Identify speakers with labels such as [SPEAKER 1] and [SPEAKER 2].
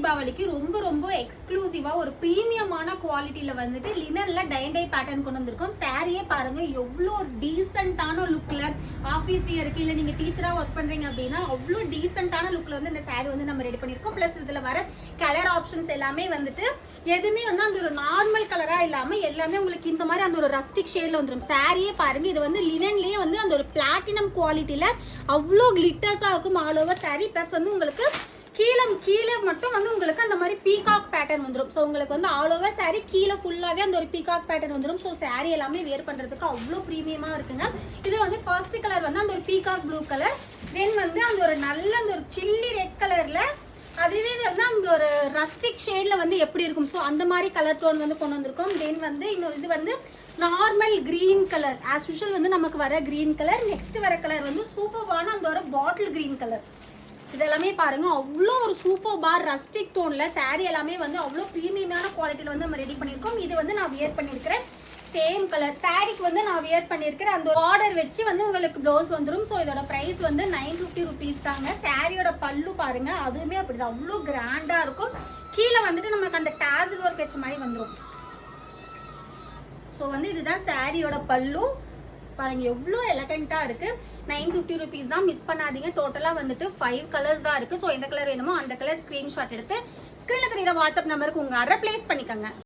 [SPEAKER 1] தீபாவளிக்கு ரொம்ப ரொம்ப எக்ஸ்க்ளூசிவா ஒரு பிரீமியமான குவாலிட்டியில வந்துட்டு லினன்ல டை பேட்டர்ன் கொண்டு வந்திருக்கோம். சாரியே பாருங்க எவ்வளோ டீசென்டான லுக்ல, ஆஃபீஸ் வியருக்கு இல்ல நீங்க டீச்சரா ஒர்க் பண்றீங்க அப்படின்னா அவ்வளோ டீசென்டான லுக்ல வந்து இந்த சாரி வந்து நம்ம ரெடி பண்ணிருக்கோம். பிளஸ் இதுல வர கலர் ஆப்ஷன்ஸ் எல்லாமே வந்துட்டு எதுவுமே வந்து அந்த ஒரு நார்மல் கலரா இல்லாம எல்லாமே உங்களுக்கு இந்த மாதிரி அந்த ஒரு ரஸ்டிக் ஷேட்ல வந்துடும். சாரியே பாருங்க, இது வந்து லினன்லயே வந்து அந்த ஒரு பிளாட்டினம் குவாலிட்டியில அவ்வளோ கிளிட்டர்ஸா இருக்கும் ஆல் ஓவர் சாரி. பிளஸ் வந்து உங்களுக்கு கீழே மட்டும் வந்து உங்களுக்கு அந்த மாதிரி பீகாக் பேட்டர்ன் வந்துடும். ஸோ உங்களுக்கு வந்து ஆல் ஓவர் சாரி கீழே ஃபுல்லாவே அந்த ஒரு பீகாக் பேட்டர்ன் வந்துடும். ஸோ சாரி எல்லாமே வேர் பண்றதுக்கு அவ்வளோ ப்ரீமியமா இருக்குங்க. இது வந்து ஃபர்ஸ்ட் கலர் வந்து அந்த ஒரு பீகாக் ப்ளூ கலர், தென் வந்து அந்த ஒரு நல்ல அந்த ஒரு சில்லி ரெட் கலர்ல, அதுவே வந்து அந்த ஒரு ரஸ்டிக் ஷேட்ல வந்து எப்படி இருக்கும் ஸோ அந்த மாதிரி கலர் டோன் வந்து கொண்டு வந்திருக்கோம். தென் வந்து இன்னொரு இது வந்து normal green colour, as usual வந்து நமக்கு வர கிரீன் கலர். நெக்ஸ்ட் வர கலர் வந்து சூப்பர்பான அந்த ஒரு பாட்டில் கிரீன் கலர். இதெல்லாமே பாருங்க அவ்வளோ ஒரு சூப்பர் பார் ரஸ்டிக் டோன்ல சாரி எல்லாமே வந்து அவ்வளோ ப்ரீமியமான குவாலிட்டியில வந்து நம்ம ரெடி பண்ணியிருக்கோம். இது வந்து நான் வியர் பண்ணியிருக்கிறேன் சேம் கலர் சாரிக்கு வந்து நான் வியர் பண்ணியிருக்கிறேன். அந்த ஆர்டர் வச்சு வந்து உங்களுக்கு ப்ளவுஸ் வந்துடும். ஸோ இதோட பிரைஸ் வந்து 950 rupees தாங்க. சாரியோட பல்லு பாருங்க, அதுவுமே அப்படிதான் அவ்வளோ கிராண்டா இருக்கும். கீழே வந்துட்டு நமக்கு அந்த டேஜல் ஒர்க் வச்ச மாதிரி வந்துடும். ஸோ வந்து இதுதான் சாரியோட பல்லு பாருங்க, எவ்வளோ எலகண்டா இருக்கு. 950 rupees தான், மிஸ் பண்ணாதீங்க. டோட்டலா வந்துட்டு 5 கலர்ஸ் தான் இருக்கு. ஸோ எந்த கலர் வேணுமோ அந்த கலர் ஸ்கிரீன்ஷாட் எடுத்து ஸ்கிரீன்ல தெரியுற வாட்ஸ்அப் நம்பருக்கு உங்க ஆர்டர் பிளேஸ் பண்ணிக்கோங்க.